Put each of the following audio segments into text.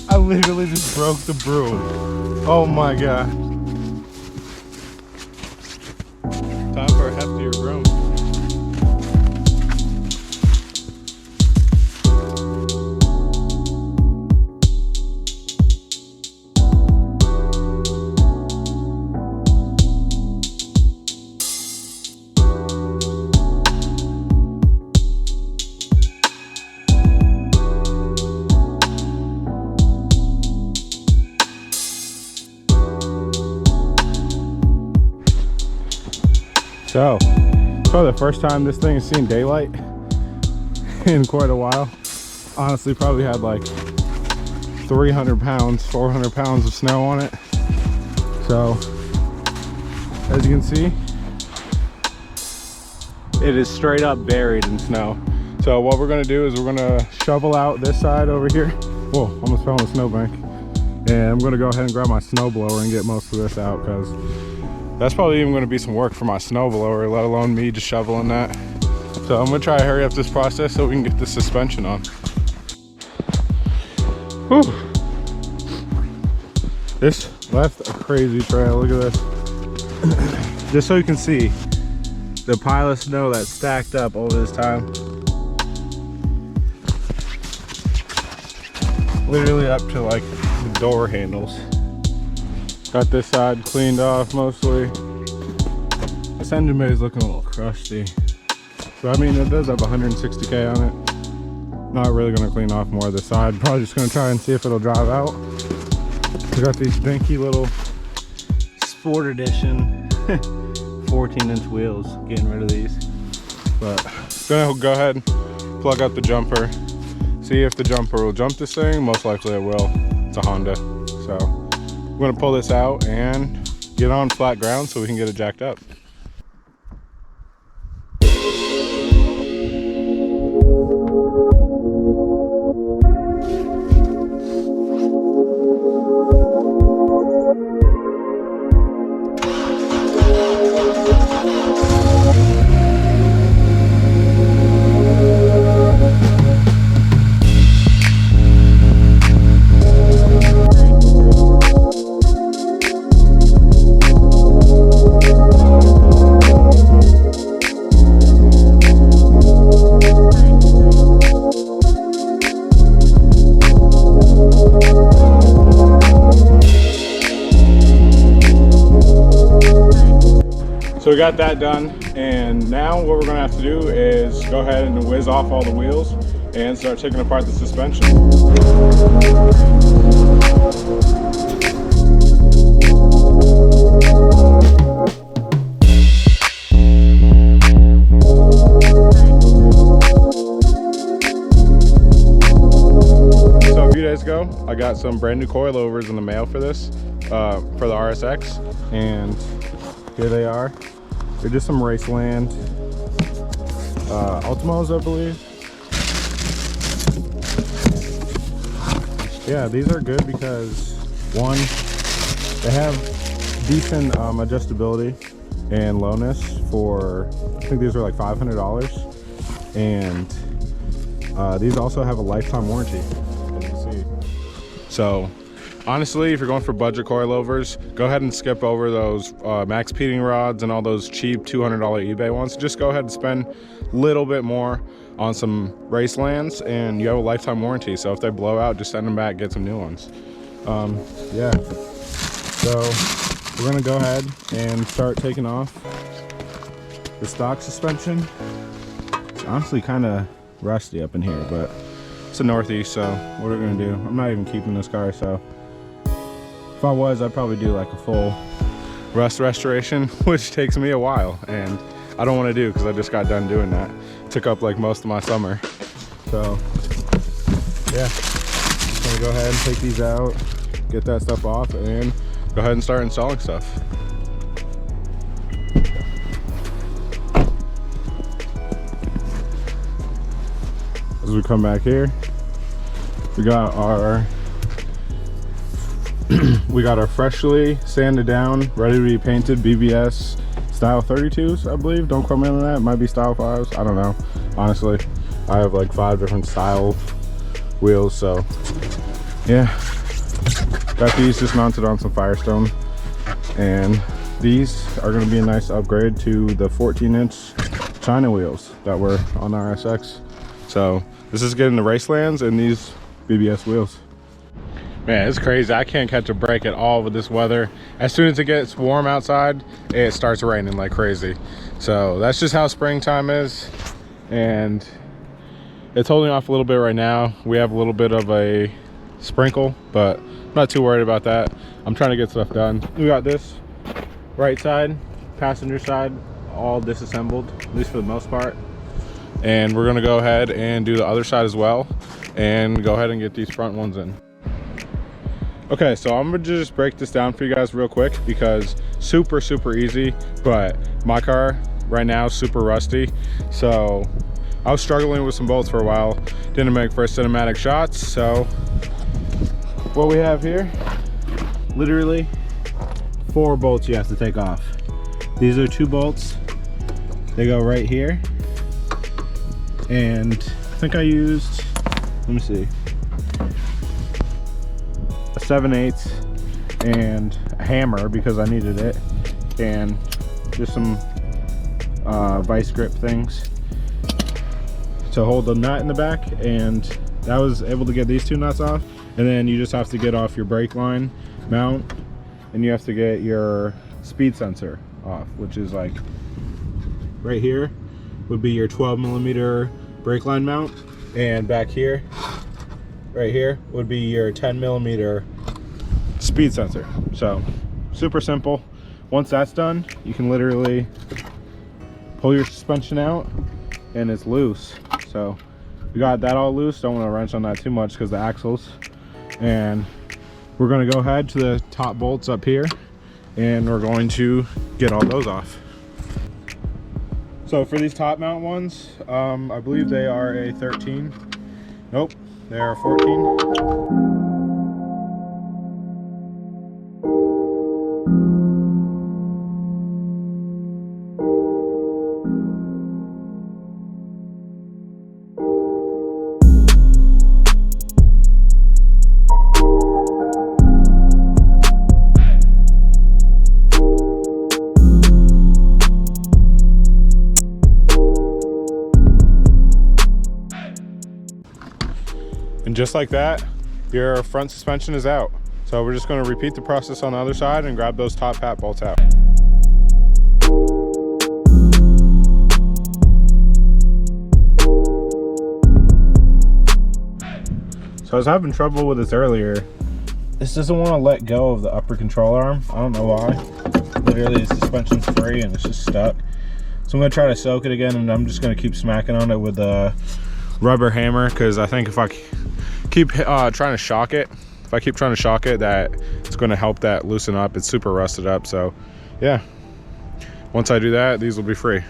I literally just broke the broom. Oh my god. Time for a heftier broom. So, it's probably the first time this thing has seen daylight in quite a while. Honestly, probably had like 300 pounds, 400 pounds of snow on it. So, as you can see, it is straight up buried in snow. So what we're gonna do is we're gonna shovel out this side over here. Whoa, almost fell in the snowbank. And I'm gonna go ahead and grab my snow blower and get most of this out, because that's probably even gonna be some work for my snow blower, let alone me just shoveling that. So I'm gonna try to hurry up this process so we can get the suspension on. Whew. This left a crazy trail, look at this. Just so you can see the pile of snow that's stacked up over this time. Literally up to like the door handles. Got this side cleaned off mostly. This engine bay is looking a little crusty. So I mean, it does have 160K on it. Not really gonna clean off more of the side. Probably just gonna try and see if it'll drive out. We got these dinky little Sport Edition 14-inch wheels. Getting rid of these. But gonna go ahead and plug out the jumper. See if the jumper will jump this thing. Most likely it will. It's a Honda. So I'm gonna pull this out and get on flat ground so we can get it jacked up. So we got that done, and now what we're gonna have to do is go ahead and whiz off all the wheels and start taking apart the suspension. So a few days ago, I got some brand new coilovers in the mail for this, for the RSX, and here they are. They're just some Raceland Ultimos, I believe. Yeah, these are good because, one, they have decent adjustability and lowness for, I think these are like $500. And these also have a lifetime warranty, as you can see. So honestly, if you're going for budget coilovers, go ahead and skip over those max peating rods and all those cheap $200 eBay ones. Just go ahead and spend a little bit more on some Racelands, and you have a lifetime warranty. So if they blow out, just send them back, get some new ones. Yeah. So we're gonna go ahead and start taking off the stock suspension. It's honestly kind of rusty up in here, but it's the Northeast, so what are we gonna do? I'm not even keeping this car, so if I was, I'd probably do like a full rust restoration, which takes me a while, and I don't want to do because I just got done doing that. Took up like most of my summer. So yeah, just gonna go ahead and take these out, get that stuff off, and go ahead and start installing stuff. As we come back here, we got our freshly sanded down, ready to be painted BBS style 32s, I believe. Don't quote me on that. It might be style 5s. I don't know, honestly. I have like 5 different style wheels, so yeah. Got these just mounted on some Firestone, and these are going to be a nice upgrade to the 14-inch China wheels that were on the RSX. So this is getting the Racelands and these BBS wheels. Man, it's crazy. I can't catch a break at all with this weather. As soon as it gets warm outside, it starts raining like crazy. So that's just how springtime is, and it's holding off a little bit right now. We have a little bit of a sprinkle, but I'm not too worried about that. I'm trying to get stuff done. We got this right side, passenger side, all disassembled, at least for the most part. And we're gonna go ahead and do the other side as well, and go ahead and get these front ones in. Okay, so I'm gonna just break this down for you guys real quick, because super easy, but my car right now is super rusty. So I was struggling with some bolts for a while, didn't make for cinematic shots. So what we have here, literally 4 bolts you have to take off. These are 2 bolts, they go right here, and I think I used, let me see, a 7/8 and a hammer because I needed it, and just some vice grip things to hold the nut in the back, and I was able to get these 2 nuts off. And then you just have to get off your brake line mount, and you have to get your speed sensor off, which is like right here would be your 12mm brake line mount, and back here, right here, would be your 10mm speed sensor. So super simple. Once that's done, you can literally pull your suspension out and it's loose. So we got that all loose. Don't want to wrench on that too much because the axles. And we're going to go ahead to the top bolts up here, and we're going to get all those off. So for these top mount ones, I believe they are a 13. Nope, they are 14. And just like that, your front suspension is out. So we're just going to repeat the process on the other side and grab those top hat bolts out. So I was having trouble with this earlier. This doesn't want to let go of the upper control arm. I don't know why. Literally the suspension's free and it's just stuck. So I'm going to try to soak it again, and I'm just going to keep smacking on it with a rubber hammer, because I think if I keep trying to shock it, that it's going to help that loosen up. It's super rusted up. So yeah, once I do that, these will be free.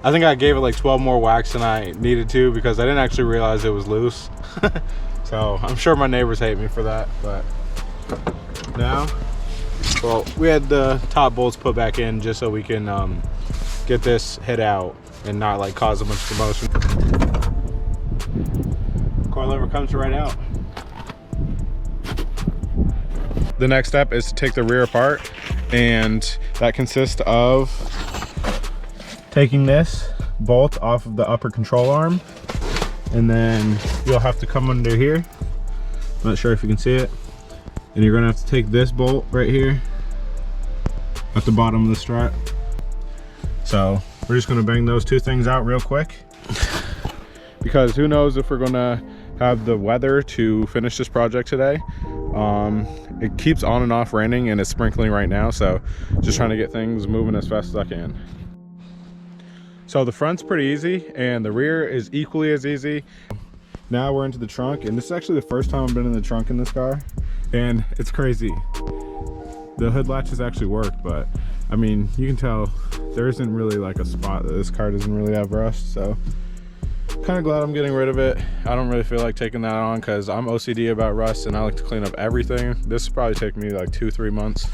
I think I gave it like 12 more whacks than I needed to, because I didn't actually realize it was loose. So I'm sure my neighbors hate me for that. But now, well, we had the top bolts put back in just so we can get this hit out and not like cause a bunch of commotion. Coilover comes right out. The next step is to take the rear apart, and that consists of taking this bolt off of the upper control arm, and then you'll have to come under here. Not sure if you can see it. And you're gonna have to take this bolt right here at the bottom of the strut. So we're just gonna bang those 2 things out real quick, because who knows if we're gonna have the weather to finish this project today. It keeps on and off raining, and it's sprinkling right now, so just trying to get things moving as fast as I can. So the front's pretty easy, and the rear is equally as easy. Now we're into the trunk, and this is actually the first time I've been in the trunk in this car, and it's crazy. The hood latches actually work, but I mean, you can tell there isn't really like a spot that this car doesn't really have rust. So kind of glad I'm getting rid of it. I don't really feel like taking that on because I'm OCD about rust and I like to clean up everything. This will probably take me like 2-3 months.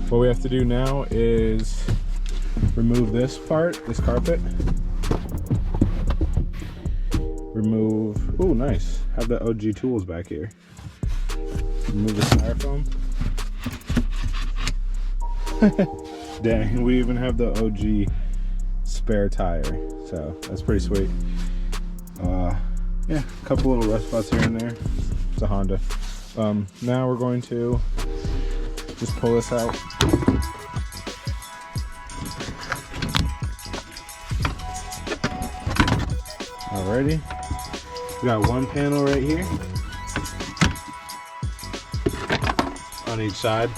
What we have to do now is remove this part, this carpet. Remove, oh nice, have the OG tools back here. Remove the styrofoam. Dang, we even have the OG spare tire, so that's pretty sweet. Yeah, a couple little rust spots here and there. It's a Honda. Now we're going to just pull this out. Alrighty, we got one panel right here on each side.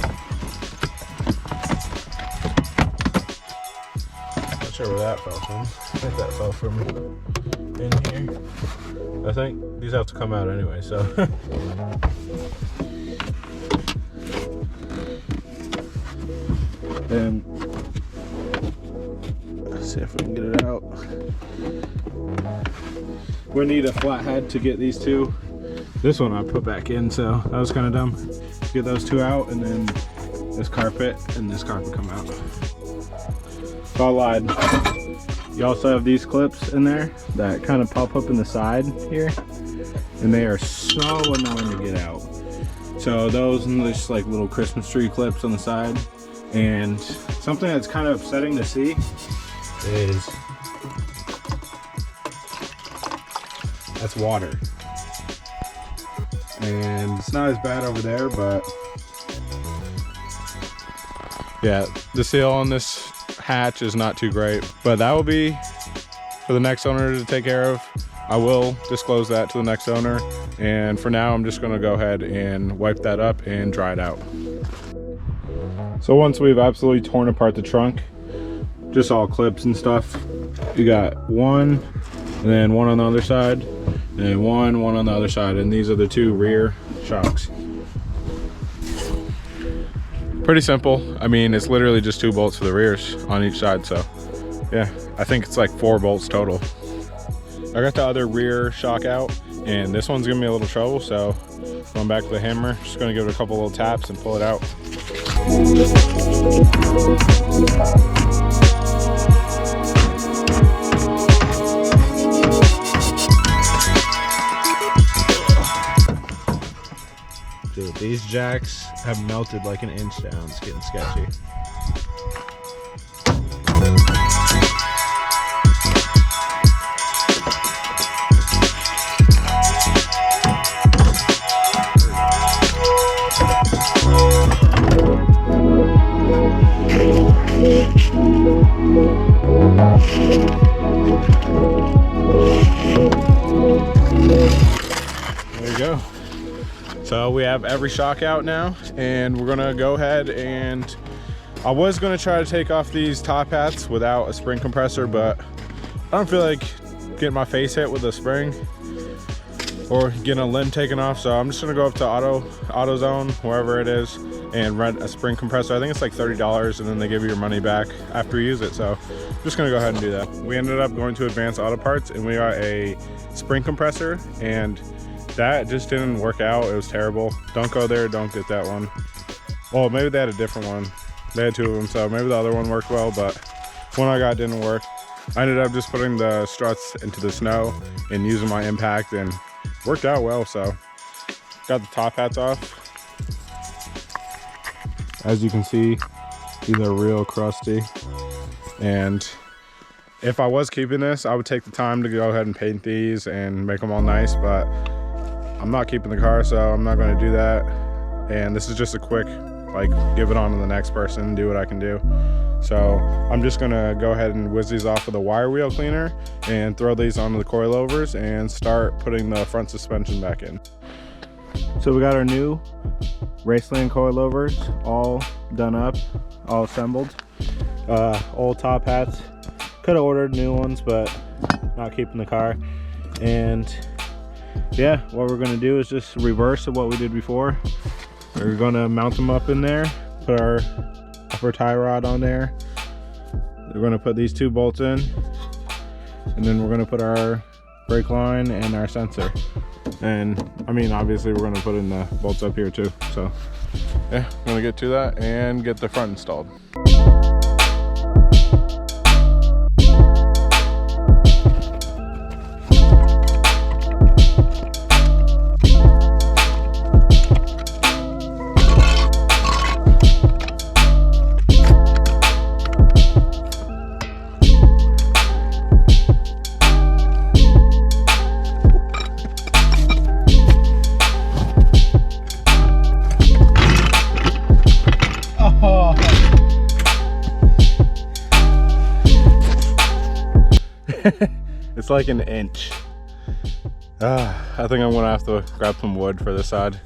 Not sure where that fell from. I think that fell from in here. I think these have to come out anyway, so. And let's see if we can get it out. We need a flathead to get these two. This one I put back in, so that was kind of dumb. Get those two out, and then this carpet and this carpet come out. So I lied. You also have these clips in there that kind of pop up in the side here, and they are so annoying to get out. So those and just like little Christmas tree clips on the side. And something that's kind of upsetting to see is that's water. And it's not as bad over there, but yeah, the seal on this hatch is not too great, but that will be for the next owner to take care of. I will disclose that to the next owner, and for now I'm just going to go ahead and wipe that up and dry it out. So once we've absolutely torn apart the trunk, just all clips and stuff, you got one and then one on the other side, and then one on the other side, and these are the two rear shocks. Pretty simple. I mean, it's literally just 2 bolts for the rears on each side, so yeah, I think it's like 4 bolts total. I got the other rear shock out, and this one's giving me a little trouble, so going back with the hammer, just gonna give it a couple little taps and pull it out. Dude, these jacks have melted like an inch down. It's getting sketchy. There you go. So we have every shock out now, and we're gonna go ahead and I was gonna try to take off these top hats without a spring compressor, but I don't feel like getting my face hit with a spring or getting a limb taken off, so I'm just gonna go up to AutoZone, wherever it is, and rent a spring compressor. I think it's like $30, and then they give you your money back after you use it, so I'm just gonna go ahead and do that. We ended up going to Advanced Auto Parts, and we got a spring compressor, and that just didn't work out. It was terrible. Don't go there, don't get that one. Well, maybe they had a different one. They had 2 of them, so maybe the other one worked well, but one I got didn't work. I ended up just putting the struts into the snow and using my impact, and worked out well. So got the top hats off. As you can see, these are real crusty, and if I was keeping this, I would take the time to go ahead and paint these and make them all nice, but I'm not keeping the car, so I'm not going to do that. And this is just a quick, like, give it on to the next person, do what I can do. So I'm just going to go ahead and whiz these off with a wire wheel cleaner and throw these onto the coilovers and start putting the front suspension back in. So we got our new Raceland coilovers all done up, all assembled. Old top hats. Could have ordered new ones, but not keeping the car. And yeah, what we're gonna do is just reverse of what we did before. We're gonna mount them up in there, put our upper tie rod on there. We're gonna put these 2 bolts in, and then we're gonna put our brake line and our sensor. And I mean, obviously we're gonna put in the bolts up here too. So yeah, I'm gonna get to that and get the front installed. It's like an inch. I think I'm gonna have to grab some wood for this side.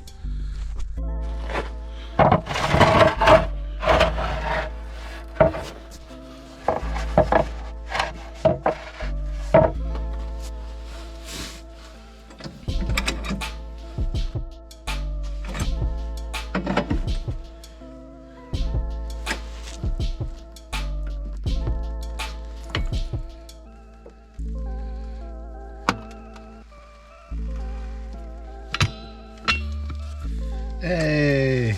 Hey.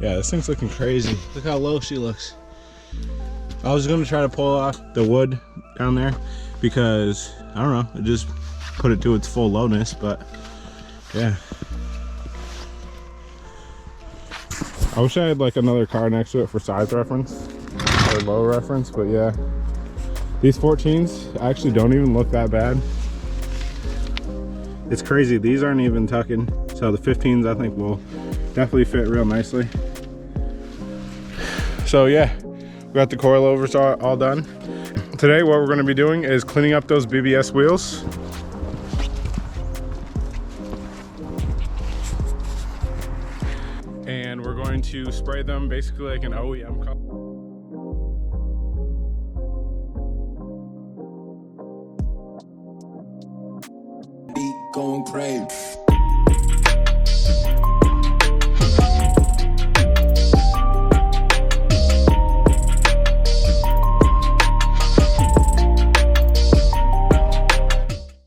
Yeah, this thing's looking crazy. Look how low she looks. I was gonna try to pull off the wood down there because, I don't know, it just put it to its full lowness, but yeah. I wish I had like another car next to it for size reference or low reference, but yeah. These 14s actually don't even look that bad. It's crazy, these aren't even tucking. So the 15s I think will definitely fit real nicely. So yeah, we got the coilovers all done. Today what we're gonna be doing is cleaning up those BBS wheels. And we're going to spray them basically like an OEM color. Going crazy.